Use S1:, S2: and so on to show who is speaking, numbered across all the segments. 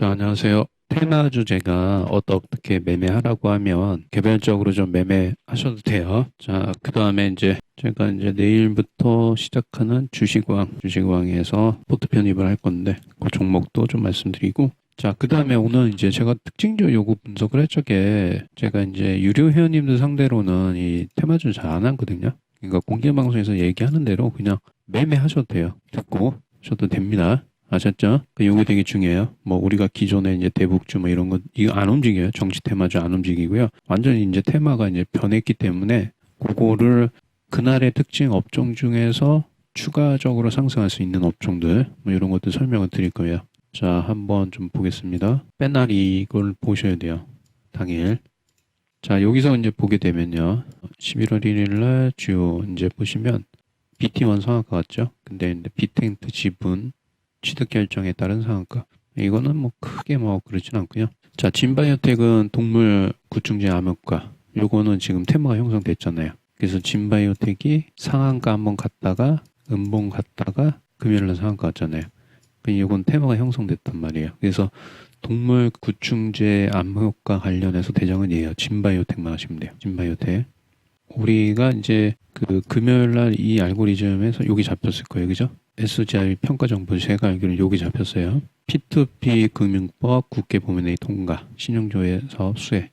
S1: 자, 안녕하세요. 테마 주제가 어떻게 매매하라고 하면 개별적으로 좀 매매하셔도 돼요. 자, 그 다음에 이제 제가 이제 내일부터 시작하는 주식왕에서 포트 편입을 할 건데 그 종목도 좀 말씀드리고 자, 그 다음에 오늘 이제 제가 특징적 요구 분석을 할 적에 제가 이제 유료 회원님들 상대로는 이 테마주 잘 안 하거든요. 그러니까 공개 방송에서 얘기하는 대로 그냥 매매하셔도 돼요. 듣고 하셔도 됩니다. 아셨죠? 요거 되게 중요해요. 뭐 우리가 기존에 이제 대북주 뭐 이런 거 이거 안 움직여요. 정치 테마주 안 움직이고요. 완전히 이제 테마가 이제 변했기 때문에 그거를 그날의 특징 업종 중에서 추가적으로 상승할 수 있는 업종들 뭐 이런 것들 설명을 드릴 거예요. 자, 한번 좀 보겠습니다. 빼날이 이걸 보셔야 돼요. 당일. 자, 여기서 이제 보게 되면요. 11월 1일 날 주요 이제 보시면 BT1 상한가 같죠? 근데 이제 비텐트 지분 취득 결정에 따른 상한가. 이거는 뭐 크게 뭐 그렇진 않고요. 자, 진바이오텍은 동물 구충제 암흑과. 요거는 지금 테마가 형성됐잖아요. 그래서 진바이오텍이 상한가 한번 갔다가 음봉 갔다가 금요일날 상한가 갔잖아요. 이건 테마가 형성됐단 말이에요. 그래서 동물 구충제 암흑과 관련해서 대장은 얘예요. 진바이오텍만 하시면 돼요. 진바이오텍. 우리가 이제 그 금요일날 이 알고리즘에서 여기 잡혔을 거예요. 그죠? SGI 평가정보 제가 알기로는 여기 잡혔어요. P2P 금융법 국회 법원의 통과, 신용조회 사업 수혜.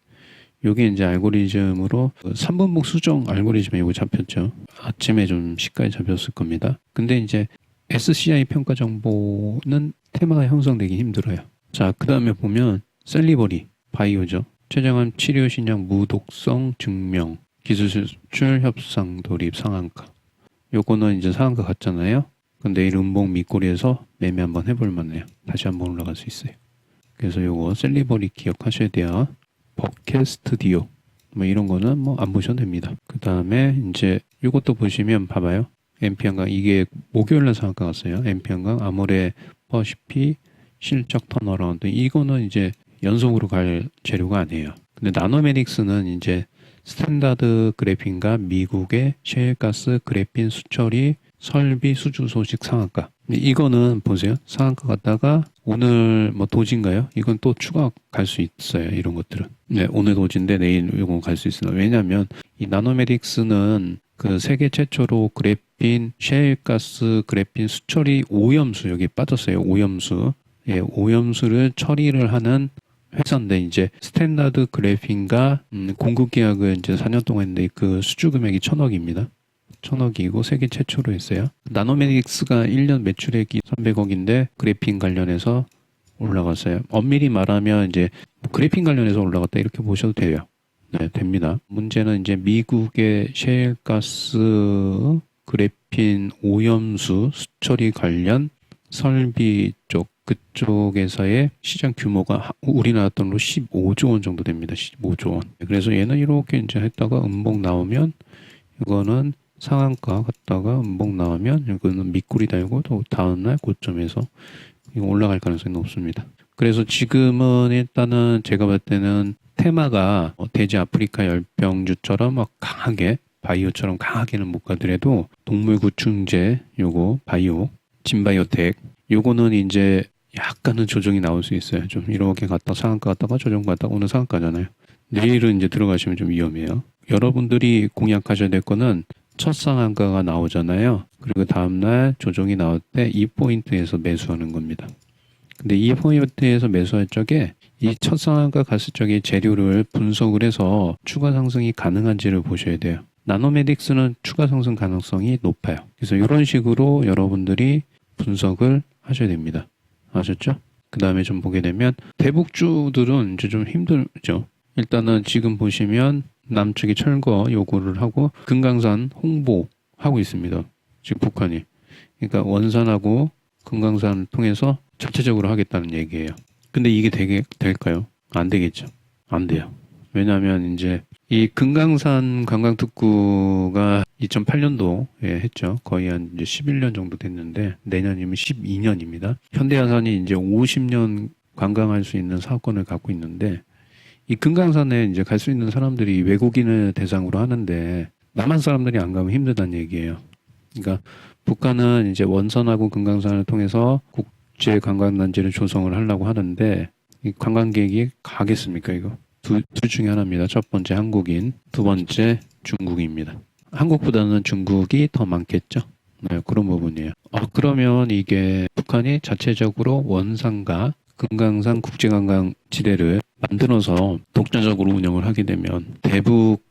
S1: 요게 이제 알고리즘으로 3분봉 수정 알고리즘에 요거 잡혔죠. 아침에 좀 시가에 잡혔을 겁니다. 근데 이제 SCI 평가정보는 테마가 형성되기 힘들어요. 자, 그 다음에 보면 셀리버리, 바이오죠. 최저암 치료 신약 무독성 증명, 기술 수출 협상 돌입 상한가. 요거는 이제 상한가 같잖아요. 근데 이 음봉 밑꼬리에서 매매 한번 해볼 만해요. 다시 한번 올라갈 수 있어요. 그래서 요거 셀리버리 기억하셔야 돼요. 버켓 스튜디오 뭐 이런 거는 뭐 안 보셔도 됩니다. 그 다음에 이제 요것도 보시면 봐봐요. MP 한강 이게 목요일날 상한가 갔어요. MP 한강 아모레 퍼시피 실적 턴어라운드 이거는 이제 연속으로 갈 재료가 아니에요. 근데 나노메딕스는 이제 스탠다드 그래핀과 미국의 셰일가스 그래핀 수처리 설비 수주 소식 상한가. 이거는 보세요. 상한가 갔다가 오늘 뭐 도지인가요? 이건 또 추가 갈 수 있어요. 이런 것들은. 네, 오늘 도지인데 내일 이건 갈 수 있어요. 왜냐하면 이 나노메딕스는 그 세계 최초로 그래핀 셰일가스 그래핀 수처리 오염수 여기 빠졌어요. 오염수. 예, 오염수를 처리를 하는 회사인데 이제 스탠다드 그래핀과 공급 계약을 이제 4년 동안 했는데 그 수주 금액이 1,000억입니다. 1,000억이고 세계 최초로 했어요. 나노메딕스가 1년 매출액이 300억인데 그래핀 관련해서 올라갔어요. 엄밀히 말하면 이제 그래핀 관련해서 올라갔다 이렇게 보셔도 돼요. 네, 됩니다. 문제는 이제 미국의 셰일가스 그래핀 오염수 수처리 관련 설비 쪽 그쪽에서의 시장 규모가 우리나라 돈으로 15조 원 정도 됩니다. 15조 원. 그래서 얘는 이렇게 이제 했다가 음봉 나오면 이거는 상한가 갔다가 음봉 나오면 이거는 밑구리 달고 또 다음날 고점에서 이거 올라갈 가능성이 높습니다. 그래서 지금은 일단은 제가 볼 때는 테마가 돼지 아프리카 열병주처럼 막 강하게 바이오처럼 강하게는 못 가더라도 동물 구충제 요거 바이오 진바이오텍 요거는 이제 약간은 조정이 나올 수 있어요. 좀 이렇게 갔다 상한가 갔다가 조정 갔다가 오늘 상한가잖아요. 내일은 이제 들어가시면 좀 위험해요. 여러분들이 공략하셔야 될 거는 첫 상한가가 나오잖아요. 그리고 다음날 조정이 나올 때 이 포인트에서 매수하는 겁니다. 근데 이 포인트에서 매수할 적에 이 첫 상한가 갔을 적에 재료를 분석을 해서 추가 상승이 가능한지를 보셔야 돼요. 나노메딕스는 추가 상승 가능성이 높아요. 그래서 이런 식으로 여러분들이 분석을 하셔야 됩니다. 아셨죠? 그 다음에 좀 보게 되면 대북주들은 이제 좀 힘들죠. 일단은 지금 보시면 남측이 철거 요구를 하고 금강산 홍보하고 있습니다. 지금 북한이. 그러니까 원산하고 금강산을 통해서 자체적으로 하겠다는 얘기예요. 근데 이게 될까요? 안 되겠죠. 안 돼요. 왜냐하면 이제 이 금강산 관광특구가 2008년도에 했죠. 거의 한 이제 11년 정도 됐는데 내년이면 12년입니다. 현대아산이 이제 50년 관광할 수 있는 사업권을 갖고 있는데 이 금강산에 이제 갈 수 있는 사람들이 외국인을 대상으로 하는데 남한 사람들이 안 가면 힘들다는 얘기예요. 그러니까 북한은 이제 원산하고 금강산을 통해서 국제 관광단지를 조성을 하려고 하는데 이 관광객이 가겠습니까, 이거? 둘 중에 하나입니다. 첫 번째 한국인, 두 번째 중국입니다. 한국보다는 중국이 더 많겠죠. 네, 그런 부분이에요. 그러면 이게 북한이 자체적으로 원산과 금강산 국제관광지대를 만들어서 독자적으로 운영을 하게 되면 대북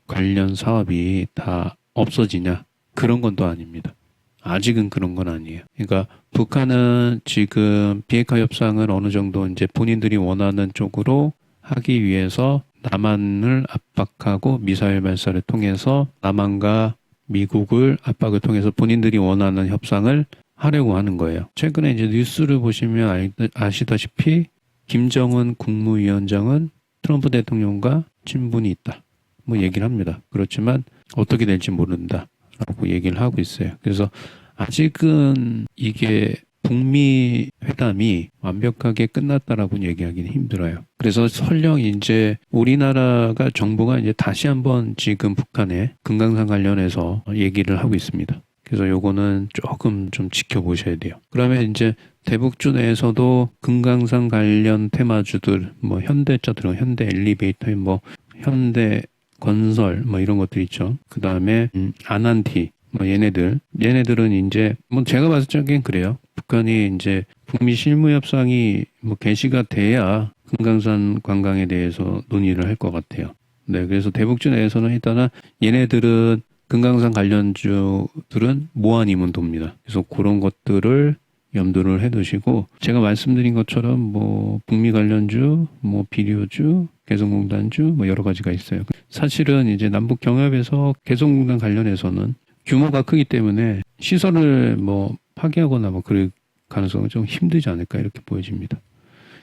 S1: 관련 사업이 다 없어지냐? 그런 건 또 아닙니다. 아직은 그런 건 아니에요. 그러니까 북한은 지금 비핵화 협상을 어느 정도 이제 본인들이 원하는 쪽으로 하기 위해서 남한을 압박하고 미사일 발사를 통해서 남한과 미국을 압박을 통해서 본인들이 원하는 협상을 하려고 하는 거예요. 최근에 이제 뉴스를 보시면 아시다시피 김정은 국무위원장은 트럼프 대통령과 친분이 있다. 뭐 얘기를 합니다. 그렇지만 어떻게 될지 모른다라고 얘기를 하고 있어요. 그래서 아직은 이게 북미 회담이 완벽하게 끝났다라고 얘기하기는 힘들어요. 그래서 설령 이제 우리나라가 정부가 이제 다시 한번 지금 북한의 금강산 관련해서 얘기를 하고 있습니다. 그래서 요거는 조금 좀 지켜보셔야 돼요. 그러면 이제 대북주 내에서도 금강산 관련 테마주들, 뭐 현대차, 현대 엘리베이터, 뭐 현대 건설, 뭐 이런 것들 있죠. 그 다음에 아난티, 뭐 얘네들은 이제 뭐 제가 봤을 적엔 그래요. 북한이 이제 북미 실무 협상이 뭐 개시가 돼야 금강산 관광에 대해서 논의를 할 것 같아요. 네, 그래서 대북주 내에서는 일단은 얘네들은 금강산 관련주들은 뭐 아니면 돕니다. 그래서 그런 것들을 염두를 해두시고 제가 말씀드린 것처럼 뭐 북미 관련주, 뭐 비료주, 개성공단주 뭐 여러 가지가 있어요. 사실은 이제 남북 경협에서 개성공단 관련해서는 규모가 크기 때문에 시설을 뭐 파괴하거나 뭐 그럴 가능성은 좀 힘들지 않을까 이렇게 보여집니다.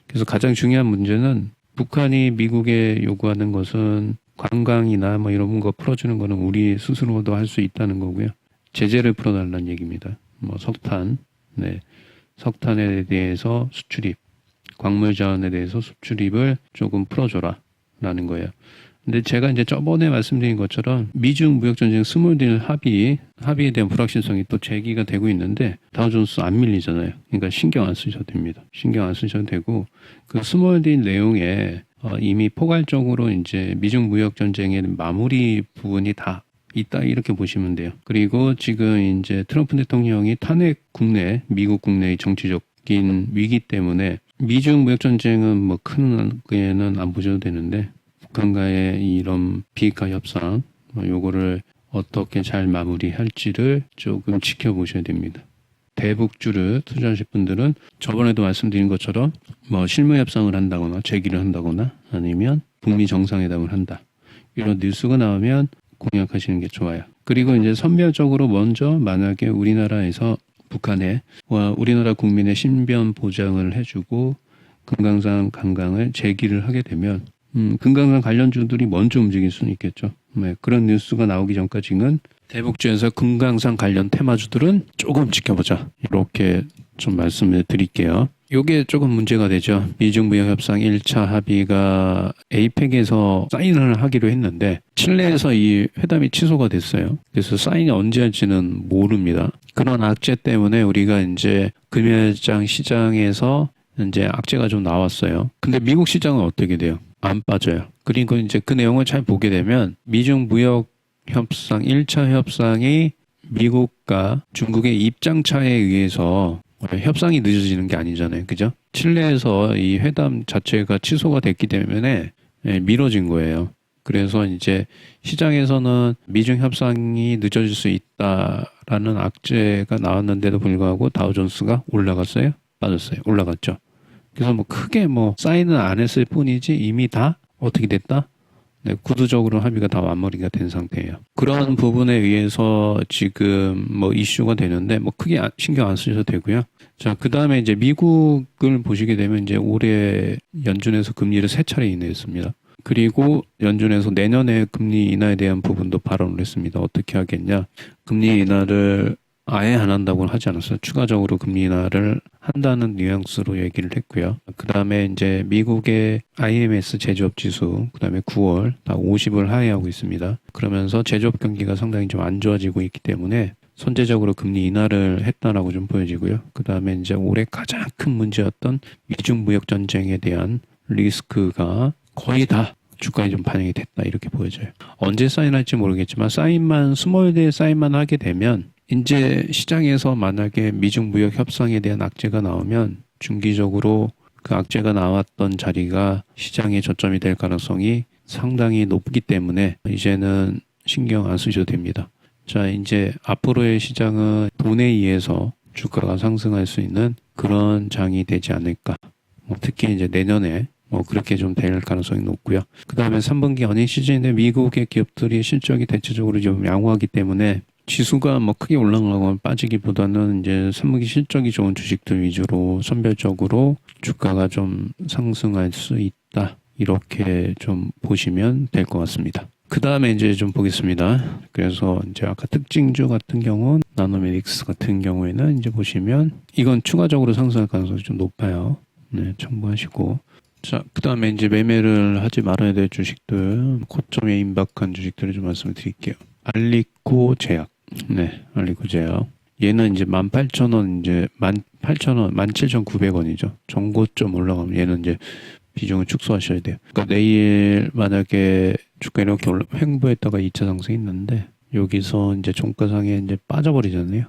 S1: 그래서 가장 중요한 문제는 북한이 미국에 요구하는 것은 관광이나 뭐 이런 거 풀어주는 거는 우리 스스로도 할 수 있다는 거고요. 제재를 풀어달라는 얘기입니다. 뭐 석탄, 네, 석탄에 대해서 수출입, 광물 자원에 대해서 수출입을 조금 풀어줘라라는 거예요. 근데 제가 이제 저번에 말씀드린 것처럼 미중 무역전쟁 스몰딜 합의에 대한 불확실성이 또 제기가 되고 있는데 다우존스 안 밀리잖아요. 그러니까 신경 안 쓰셔도 됩니다. 신경 안 쓰셔도 되고 그 스몰딜 내용에 이미 포괄적으로 이제 미중 무역전쟁의 마무리 부분이 다 있다 이렇게 보시면 돼요. 그리고 지금 이제 트럼프 대통령이 미국 국내의 정치적인 위기 때문에 미중 무역전쟁은 뭐 큰 게는 안 보셔도 되는데 북한과의 이런 비핵화 협상 요거를 어떻게 잘 마무리할지를 조금 지켜보셔야 됩니다. 대북주를 투자하실 분들은 저번에도 말씀드린 것처럼 뭐 실무 협상을 한다거나 제기를 한다거나 아니면 북미 정상회담을 한다. 이런 뉴스가 나오면 공략하시는 게 좋아요. 그리고 이제 선별적으로 먼저 만약에 우리나라에서 북한에 우리나라 국민의 신변 보장을 해주고 금강산 관광을 재기를 하게 되면 금강산 관련주들이 먼저 움직일 수는 있겠죠. 네, 그런 뉴스가 나오기 전까지는 대북주에서 금강산 관련 테마주들은 조금 지켜보자. 이렇게 좀 말씀을 드릴게요. 이게 조금 문제가 되죠. 미중무역협상 1차 합의가 에이펙에서 사인을 하기로 했는데 칠레에서 이 회담이 취소가 됐어요. 그래서 사인이 언제 할지는 모릅니다. 그런 악재 때문에 우리가 이제 금연장 시장에서 이제 악재가 좀 나왔어요. 근데 미국 시장은 어떻게 돼요? 안 빠져요. 그리고 이제 그 내용을 잘 보게 되면 미중 무역 협상 1차 협상이 미국과 중국의 입장 차에 의해서 협상이 늦어지는 게 아니잖아요. 그죠? 칠레에서 이 회담 자체가 취소가 됐기 때문에 미뤄진 거예요. 그래서 이제 시장에서는 미중 협상이 늦어질 수 있다라는 악재가 나왔는데도 불구하고 다우존스가 올라갔어요? 빠졌어요? 올라갔죠. 그래서 뭐 크게 뭐 사인은 안 했을 뿐이지 이미 다 어떻게 됐다? 네, 구두적으로 합의가 다 마무리가 된 상태예요. 그런 부분에 의해서 지금 뭐 이슈가 되는데 뭐 크게 신경 안 쓰셔도 되고요. 자, 그 다음에 이제 미국을 보시게 되면 이제 올해 연준에서 금리를 3차례 인하했습니다. 그리고 연준에서 내년에 금리 인하에 대한 부분도 발언을 했습니다. 어떻게 하겠냐? 금리 인하를 아예 안 한다고는 하지 않았어요. 추가적으로 금리 인하를 한다는 뉘앙스로 얘기를 했고요. 그 다음에 이제 미국의 IMS 제조업 지수, 그 다음에 9월 다 50을 하회하고 있습니다. 그러면서 제조업 경기가 상당히 좀 안 좋아지고 있기 때문에 선제적으로 금리 인하를 했다라고 좀 보여지고요. 그 다음에 이제 올해 가장 큰 문제였던 미중 무역 전쟁에 대한 리스크가 거의 다 주가에 좀 반영이 됐다 이렇게 보여져요. 언제 사인할지 모르겠지만 스몰 사인만 하게 되면 이제 시장에서 만약에 미중 무역 협상에 대한 악재가 나오면 중기적으로 그 악재가 나왔던 자리가 시장의 저점이 될 가능성이 상당히 높기 때문에 이제는 신경 안 쓰셔도 됩니다. 자, 이제 앞으로의 시장은 돈에 의해서 주가가 상승할 수 있는 그런 장이 되지 않을까. 특히 이제 내년에 그렇게 좀 될 가능성이 높고요. 그 다음에 3분기 어닝 시즌인데 미국의 기업들이 실적이 대체적으로 좀 양호하기 때문에 지수가 크게 올라가거나 빠지기보다는 이제 3분기 실적이 좋은 주식들 위주로 선별적으로 주가가 좀 상승할 수 있다. 이렇게 좀 보시면 될 것 같습니다. 그 다음에 이제 좀 보겠습니다. 그래서 이제 아까 특징주 같은 경우는 나노메딕스 같은 경우에는 이제 보시면 이건 추가적으로 상승할 가능성이 좀 높아요. 네, 참고하시고. 자, 그 다음에 이제 매매를 하지 말아야 될 주식들, 고점에 임박한 주식들을 좀 말씀을 드릴게요. 알리코 제약. 네, 알리코 제약. 얘는 이제 18,000원, 이제 18,000원, 17,900원이죠. 정고점 올라가면 얘는 이제 비중을 축소하셔야 돼요. 그러니까 내일 만약에 주가 이렇게 횡보했다가 2차 상승이 있는데 여기서 이제 종가상에 이제 빠져버리잖아요.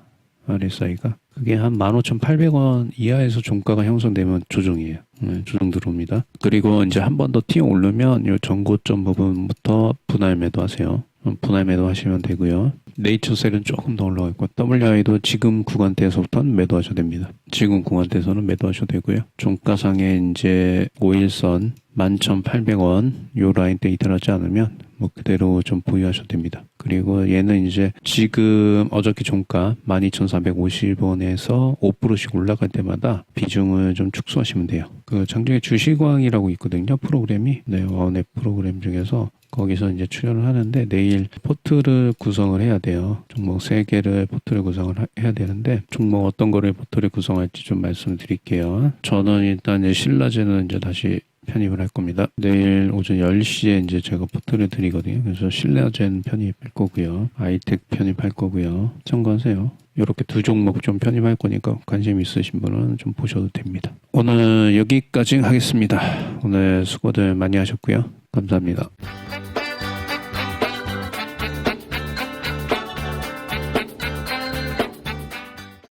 S1: RSI가. 그게 한 15,800원 이하에서 종가가 형성되면 조정이에요. 네, 조정 들어옵니다. 그리고 이제 한 번 더 튀어 오르면 이 전고점 부분부터 분할 매도하세요. 분할 매도하시면 되고요. 네이처셀은 조금 더 올라가 있고 WI도 지금 구간대에서부터는 매도하셔도 됩니다. 지금 구간대에서는 매도하셔도 되고요. 종가상에 이제 5일선 11,800원 요 라인대 이탈하지 않으면 그대로 좀 보유하셔도 됩니다. 그리고 얘는 이제 지금 어저께 종가 12,450원에서 5%씩 올라갈 때마다 비중을 좀 축소하시면 돼요. 그 장중에 주식왕이라고 있거든요. 프로그램이. 네, 원앱 프로그램 중에서 거기서 이제 출연을 하는데 내일 포트를 구성을 해야 돼요. 종목 3개를 포트를 구성을 해야 되는데 종목 어떤 거를 포트를 구성할지 좀 말씀을 드릴게요. 저는 일단 이제 신라제는 이제 다시 편입을 할 겁니다. 내일 오전 10시에 이제 제가 포트를 드리거든요. 그래서 신라젠 편입할 거고요. 아이텍 편입할 거고요. 참고하세요. 이렇게 두 종목 좀 편입할 거니까 관심 있으신 분은 좀 보셔도 됩니다. 오늘 여기까지 하겠습니다. 오늘 수고들 많이 하셨고요. 감사합니다.